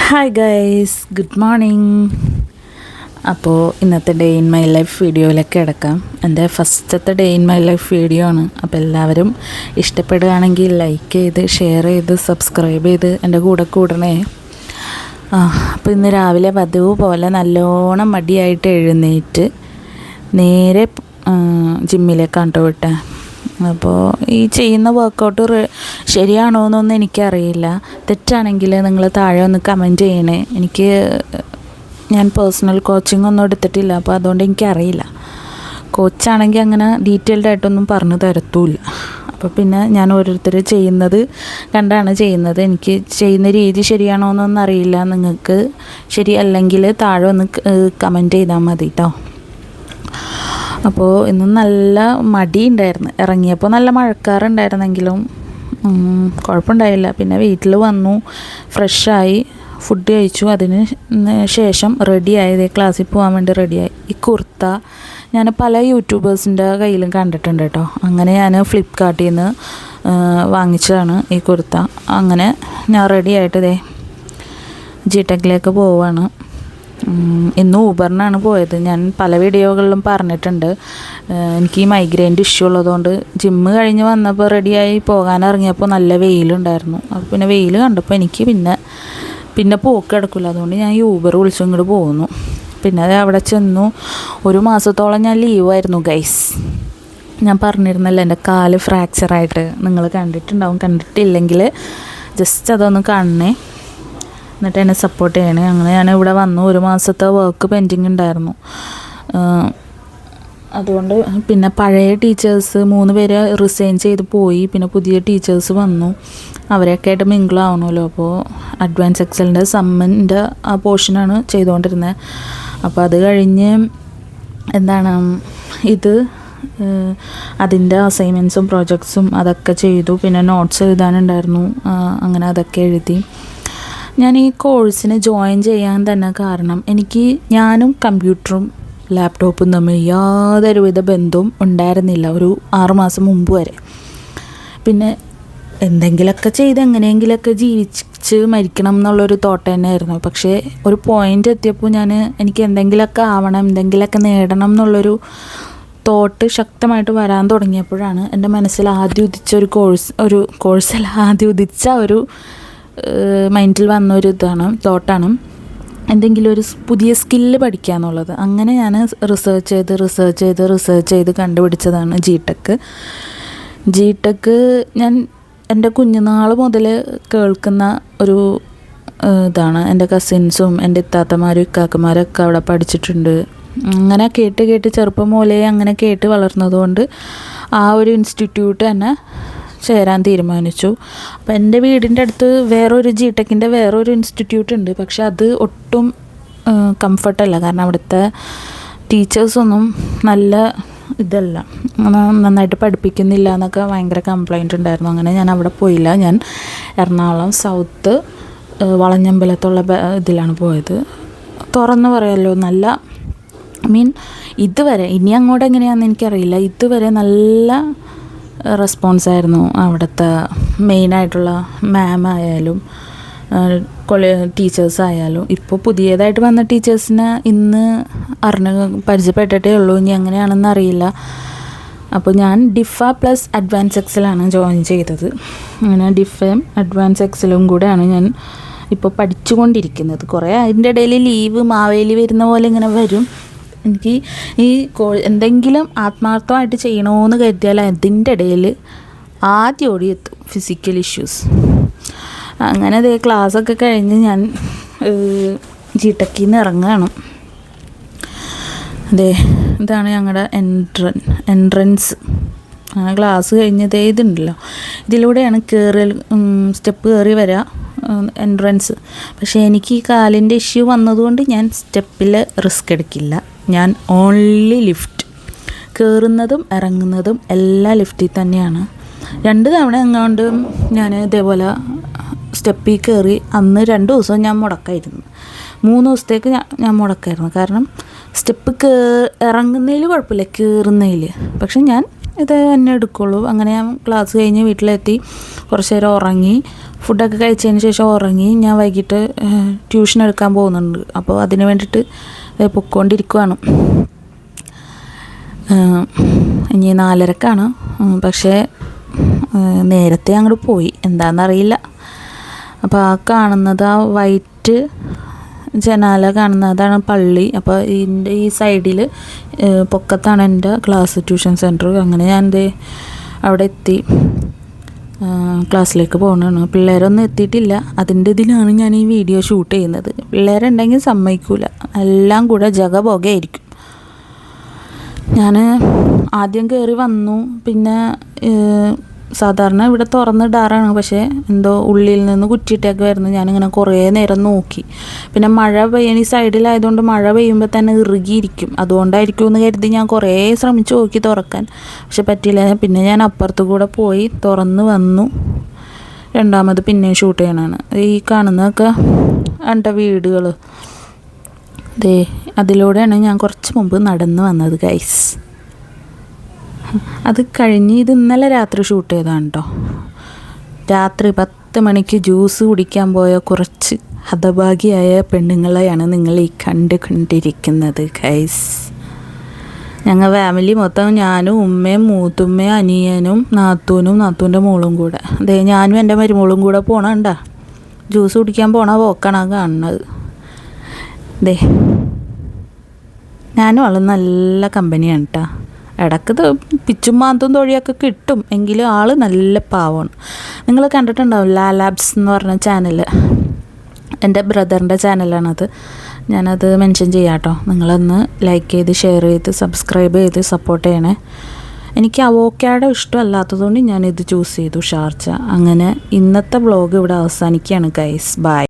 Hi guys, good morning. അപ്പോൾ ഇന്നത്തെ day in my life വീഡിയോയിലേക്ക് കിടക്കാം. എൻ്റെ ഫസ്റ്റത്തെ day in my life video ആണ്. അപ്പോൾ എല്ലാവരും ഇഷ്ടപ്പെടുകയാണെങ്കിൽ ലൈക്ക് ചെയ്ത് ഷെയർ ചെയ്ത് സബ്സ്ക്രൈബ് ചെയ്ത് എൻ്റെ കൂടെ കൂടണേ. അപ്പോൾ ഇന്ന് രാവിലെ പതിവ് പോലെ നല്ലോണം മടിയായിട്ട് എഴുന്നേറ്റ് നേരെ ജിമ്മിലേക്കാണ് കേട്ടോ വിട്ടേ. അപ്പോൾ ഈ ചെയ്യുന്ന വർക്കൗട്ട് ശരിയാണോ എന്നൊന്നും എനിക്കറിയില്ല. തെറ്റാണെങ്കിൽ നിങ്ങൾ താഴെ ഒന്ന് കമൻറ്റ് ചെയ്യണേ. ഞാൻ പേഴ്സണൽ കോച്ചിങ് ഒന്നും എടുത്തിട്ടില്ല, അപ്പോൾ അതുകൊണ്ട് എനിക്കറിയില്ല. കോച്ചാണെങ്കിൽ അങ്ങനെ ഡീറ്റെയിൽഡ് ആയിട്ടൊന്നും പറഞ്ഞു തരത്തുമില്ല. അപ്പോൾ പിന്നെ ഞാൻ ഓരോരുത്തർ ചെയ്യുന്നത് കണ്ടാണ് ചെയ്യുന്നത്. എനിക്ക് ചെയ്യുന്ന രീതി ശരിയാണോ എന്നൊന്നും അറിയില്ല. നിങ്ങൾക്ക് ശരിയല്ലെങ്കിൽ താഴെ ഒന്ന് കമൻറ്റ് ചെയ്താൽ മതി കേട്ടോ. അപ്പോൾ ഇന്ന് നല്ല മടി ഉണ്ടായിരുന്നു. ഇറങ്ങിയപ്പോൾ നല്ല മഴക്കാറുണ്ടായിരുന്നെങ്കിലും കുഴപ്പമുണ്ടായില്ല. പിന്നെ വീട്ടിൽ വന്നു, ഫ്രഷായി, ഫുഡ് കഴിച്ചു. അതിന് ശേഷം റെഡിയായത് ക്ലാസ്സിൽ പോകാൻ വേണ്ടി റെഡിയായി. ഈ കുർത്ത ഞാൻ പല യൂട്യൂബേഴ്സിൻ്റെ കയ്യിലും കണ്ടിട്ടുണ്ട് കേട്ടോ. അങ്ങനെ ഞാൻ ഫ്ലിപ്കാർട്ടിൽ നിന്ന് വാങ്ങിച്ചതാണ് ഈ കുർത്ത. അങ്ങനെ ഞാൻ റെഡിയായിട്ട് ജിടെക്കിലേക്ക് പോവാണ്. ഇന്ന് ഊബറിനാണ് പോയത്. ഞാൻ പല വീഡിയോകളിലും പറഞ്ഞിട്ടുണ്ട്, എനിക്ക് ഈ മൈഗ്രെയിൻ്റെ ഇഷ്യൂ ഉള്ളതുകൊണ്ട് ജിമ്മ് കഴിഞ്ഞ് വന്നപ്പോൾ റെഡിയായി പോകാൻ ഇറങ്ങിയപ്പോൾ നല്ല വെയിലുണ്ടായിരുന്നു. അപ്പോൾ പിന്നെ വെയിൽ കണ്ടപ്പോൾ എനിക്ക് പിന്നെ പോക്ക് കിടക്കില്ല. അതുകൊണ്ട് ഞാൻ ഈ ഊബർ വിളിച്ചു ഇങ്ങോട്ട് പോകുന്നു. പിന്നെ അത് അവിടെ ചെന്നു. 1 മാസത്തോളം ഞാൻ ലീവായിരുന്നു ഗൈസ്. ഞാൻ പറഞ്ഞിരുന്നല്ലോ എൻ്റെ കാല് ഫ്രാക്ചറായിട്ട്. നിങ്ങൾ കണ്ടിട്ടുണ്ടാവും. കണ്ടിട്ടില്ലെങ്കിൽ ജസ്റ്റ് അതൊന്ന് കാണണേ, എന്നിട്ട് എന്നെ സപ്പോർട്ട് ചെയ്യണേ. അങ്ങനെ ഞാൻ ഇവിടെ വന്നു. 1 മാസത്തെ വർക്ക് പെൻഡിങ് ഉണ്ടായിരുന്നു. അതുകൊണ്ട് പിന്നെ പഴയ ടീച്ചേഴ്സ് 3 പേര് റിസൈൻ ചെയ്ത് പോയി. പിന്നെ പുതിയ ടീച്ചേഴ്സ് വന്നു. അവരെയൊക്കെ ആയിട്ട് മിങ്കിളാവണമല്ലോ. അപ്പോൾ അഡ്വാൻസ് എക്സലിൻ്റെ സമ്മിൻ്റെ ആ പോർഷനാണ് ചെയ്തുകൊണ്ടിരുന്നത്. അപ്പോൾ അത് കഴിഞ്ഞ് അതിൻ്റെ അസൈൻമെൻറ്റ്സും പ്രോജക്ട്സും അതൊക്കെ ചെയ്തു. പിന്നെ നോട്ട്സ് എഴുതാനുണ്ടായിരുന്നു. അങ്ങനെ അതൊക്കെ എഴുതി. ഞാൻ ഈ കോഴ്സിന് ജോയിൻ ചെയ്യാൻ തന്നെ കാരണം ഞാനും കമ്പ്യൂട്ടറും ലാപ്ടോപ്പും തമ്മിൽ യാതൊരുവിധ ബന്ധവും ഉണ്ടായിരുന്നില്ല ഒരു 6 മാസം മുമ്പ് വരെ. പിന്നെ എന്തെങ്കിലുമൊക്കെ ചെയ്ത് എങ്ങനെയെങ്കിലുമൊക്കെ ജീവിച്ച് മരിക്കണം എന്നുള്ളൊരു തോട്ട് തന്നെയായിരുന്നു. പക്ഷേ ഒരു പോയിൻ്റ് എത്തിയപ്പോൾ എനിക്ക് എന്തെങ്കിലുമൊക്കെ ആവണം, എന്തെങ്കിലുമൊക്കെ നേടണം എന്നുള്ളൊരു തോട്ട് ശക്തമായിട്ട് വരാൻ തുടങ്ങിയപ്പോഴാണ് എൻ്റെ മനസ്സിൽ ആദ്യം ഉദിച്ച ഒരു മൈൻഡിൽ വന്നൊരു തോട്ടാണ് എന്തെങ്കിലും ഒരു പുതിയ സ്കില്ല് പഠിക്കുക എന്നുള്ളത്. അങ്ങനെ ഞാൻ റിസർച്ച് ചെയ്ത് കണ്ടുപിടിച്ചതാണ് ജിടെക്ക്. ഞാൻ എൻ്റെ കുഞ്ഞുനാൾ മുതൽ കേൾക്കുന്ന ഒരു ഇതാണ്. എൻ്റെ കസിൻസും എൻ്റെ ഇത്താത്തമാരും ഇക്കാക്കമാരൊക്കെ അവിടെ പഠിച്ചിട്ടുണ്ട്. അങ്ങനെ കേട്ട് ചെറുപ്പം മുതലേ അങ്ങനെ കേട്ട് വളർന്നതുകൊണ്ട് ആ ഒരു ഇൻസ്റ്റിറ്റ്യൂട്ട് തന്നെ ചേരാൻ തീരുമാനിച്ചു. അപ്പോൾ എൻ്റെ വീടിൻ്റെ അടുത്ത് ജിടെക്കിൻ്റെ വേറൊരു ഇൻസ്റ്റിറ്റ്യൂട്ട് ഉണ്ട്. പക്ഷെ അത് ഒട്ടും കംഫർട്ടല്ല. കാരണം അവിടുത്തെ ടീച്ചേഴ്സൊന്നും നല്ല നന്നായിട്ട് പഠിപ്പിക്കുന്നില്ല എന്നൊക്കെ ഭയങ്കര കംപ്ലൈൻറ്റ് ഉണ്ടായിരുന്നു. അങ്ങനെ ഞാൻ അവിടെ പോയില്ല. ഞാൻ എറണാകുളം സൗത്ത് വളഞ്ഞമ്പലത്തുള്ള ഇതിലാണ് പോയത്. തുറന്നു പറയാമല്ലോ, ഇതുവരെ ഇനി അങ്ങോട്ട് എങ്ങനെയാണെന്ന് എനിക്കറിയില്ല. ഇതുവരെ നല്ല റെസ്പോൺസായിരുന്നു അവിടുത്തെ മെയിനായിട്ടുള്ള മാം ആയാലും ടീച്ചേഴ്സായാലും. ഇപ്പോൾ പുതിയതായിട്ട് വന്ന ടീച്ചേഴ്സിനെ ഇന്ന് പരിചയപ്പെട്ടിട്ടേ ഉള്ളൂ. ഇനി എങ്ങനെയാണെന്ന് അറിയില്ല. അപ്പോൾ ഞാൻ ഡിഫ പ്ലസ് അഡ്വാൻസ് എക്സലാണ് ജോയിൻ ചെയ്തത്. അങ്ങനെ ഡിഫയും അഡ്വാൻസ് എക്സലും കൂടെയാണ് ഞാൻ ഇപ്പോൾ പഠിച്ചുകൊണ്ടിരിക്കുന്നത്. കുറേ അതിൻ്റെ ഇടയിൽ ലീവ് മാവേലി വരുന്ന പോലെ ഇങ്ങനെ വരും. എനിക്ക് ഈ എന്തെങ്കിലും ആത്മാർത്ഥമായിട്ട് ചെയ്യണമെന്ന് കരുതിയാൽ അതിൻ്റെ ഇടയിൽ ആദ്യം ഓടിയെത്തും ഫിസിക്കൽ ഇഷ്യൂസ്. അങ്ങനെ ക്ലാസ്സൊക്കെ കഴിഞ്ഞ് ഞാൻ ജിടെക്കിൽ നിന്ന് ഇറങ്ങുകയാണ്. ഇതാണ് ഞങ്ങളുടെ എൻട്രൻസ്. അങ്ങനെ ക്ലാസ് കഴിഞ്ഞ് ഇതുണ്ടല്ലോ, ഇതിലൂടെയാണ് സ്റ്റെപ്പ് കയറി വരിക എൻട്രൻസ്. പക്ഷേ എനിക്ക് ഈ കാലിൻ്റെ ഇഷ്യൂ വന്നതുകൊണ്ട് ഞാൻ സ്റ്റെപ്പിൽ റിസ്ക് എടുക്കില്ല. ഞാൻ ഓൺലി ലിഫ്റ്റ്. കയറുന്നതും ഇറങ്ങുന്നതും എല്ലാം ലിഫ്റ്റിൽ തന്നെയാണ്. 2 തവണ എങ്ങാണ്ട് ഞാൻ ഇതേപോലെ സ്റ്റെപ്പിൽ കയറി. അന്ന് 2 ദിവസം ഞാൻ മുടക്കായിരുന്നു. 3 ദിവസത്തേക്ക് ഞാൻ മുടക്കായിരുന്നു. കാരണം സ്റ്റെപ്പ് ഇറങ്ങുന്നതിൽ കുഴപ്പമില്ല, കയറുന്നതിൽ. പക്ഷെ ഞാൻ ഇത് തന്നെ എടുക്കുള്ളൂ. അങ്ങനെ ഞാൻ ക്ലാസ് കഴിഞ്ഞ് വീട്ടിലെത്തി കുറച്ച് നേരം ഉറങ്ങി. ഫുഡൊക്കെ കഴിച്ചതിന് ശേഷം ഉറങ്ങി. ഞാൻ വൈകിട്ട് ട്യൂഷൻ എടുക്കാൻ പോകുന്നുണ്ട്. അപ്പോൾ അതിന് വേണ്ടിയിട്ട് പൊയ്ക്കൊണ്ടിരിക്കുവാണ്. ഇനി 4:30ക്കാണ്. പക്ഷേ നേരത്തെ അങ്ങോട്ട് പോയി, എന്താണെന്നറിയില്ല. അപ്പോൾ ആ കാണുന്നത്, ആ വൈറ്റ് ജനാല കാണുന്നത്, അതാണ് പള്ളി. അപ്പോൾ ഇതിൻ്റെ ഈ സൈഡിൽ പൊക്കത്താണ് എൻ്റെ ക്ലാസ്, ട്യൂഷൻ സെൻറ്റർ. അങ്ങനെ ഞാൻ അവിടെ എത്തി, ക്ലാസ്സിലേക്ക് പോകുന്നതാണ്. പിള്ളേരൊന്നും എത്തിയിട്ടില്ല. അതിൻ്റെ ഇതിലാണ് ഞാൻ ഈ വീഡിയോ ഷൂട്ട് ചെയ്യുന്നത്. പിള്ളേരുണ്ടെങ്കിൽ സമ്മതിക്കില്ല, എല്ലാം കൂടെ ജഗബോഗയായിരിക്കും. ഞാൻ ആദ്യം കയറി വന്നു. പിന്നെ സാധാരണ ഇവിടെ തുറന്നിടാറാണ്, പക്ഷേ എന്തോ ഉള്ളിൽ നിന്ന് കുറ്റിയിട്ടൊക്കെ വരുന്നു. ഞാനിങ്ങനെ കുറേ നേരം നോക്കി. പിന്നെ മഴ പെയ്യാൻ ഈ സൈഡിലായതുകൊണ്ട് മഴ പെയ്യുമ്പോൾ തന്നെ ഇറുകിയിരിക്കും, അതുകൊണ്ടായിരിക്കും എന്ന് കരുതി ഞാൻ കുറേ ശ്രമിച്ചു നോക്കി തുറക്കാൻ, പക്ഷെ പറ്റിയില്ല. പിന്നെ ഞാൻ അപ്പുറത്ത് കൂടെ പോയി തുറന്ന് വന്നു. രണ്ടാമത് പിന്നെയും ഷൂട്ട് ചെയ്യണതാണ്. ഈ കാണുന്നതൊക്കെ എൻ്റെ വീടുകൾ. അതിലൂടെയാണ് ഞാൻ കുറച്ച് മുമ്പ് നടന്ന് വന്നത് ഗൈസ്. അത് കഴിഞ്ഞ് ഇത് ഇന്നലെ രാത്രി ഷൂട്ട് ചെയ്തതാണ് കേട്ടോ. രാത്രി 10 മണിക്ക് ജ്യൂസ് കുടിക്കാൻ പോയ കുറച്ച് ഹതഭാഗിയായ പെണ്ണുങ്ങളെയാണ് നിങ്ങൾ ഈ കണ്ടിരിക്കുന്നത് ഗൈസ്. ഞങ്ങൾ ഫാമിലി മൊത്തം, ഞാനും ഉമ്മയും മൂത്തുമ്മയും അനിയനും നാത്തൂനും നാത്തൂൻ്റെ മോളും കൂടെ. ഞാനും എൻ്റെ മരുമോളും കൂടെ പോണണ്ട ജ്യൂസ് കുടിക്കാൻ പോണ പോക്കാണ് കാണുന്നത്. ഞാനും ആൾ നല്ല കമ്പനിയാണ് കേട്ടോ. ഇടയ്ക്ക് പിച്ചും മാന്തും തൊഴിയൊക്കെ കിട്ടും, എങ്കിലും ആൾ നല്ല പാവമാണ്. നിങ്ങൾ കണ്ടിട്ടുണ്ടാവും ലാലാബ്സ് എന്ന് പറഞ്ഞ ചാനൽ, എൻ്റെ ബ്രദറിൻ്റെ ചാനലാണത്. ഞാനത് മെൻഷൻ ചെയ്യാം കേട്ടോ. നിങ്ങളൊന്ന് ലൈക്ക് ചെയ്ത് ഷെയർ ചെയ്ത് സബ്സ്ക്രൈബ് ചെയ്ത് സപ്പോർട്ട് ചെയ്യണേ. എനിക്ക് അവോക്കാഡോ ഇഷ്ടമല്ലാത്തതുകൊണ്ട് ഞാനിത് ചൂസ് ചെയ്തു, ഷാർജ. അങ്ങനെ ഇന്നത്തെ വ്ളോഗ് ഇവിടെ അവസാനിക്കുകയാണ് ഗൈസ്. ബൈ.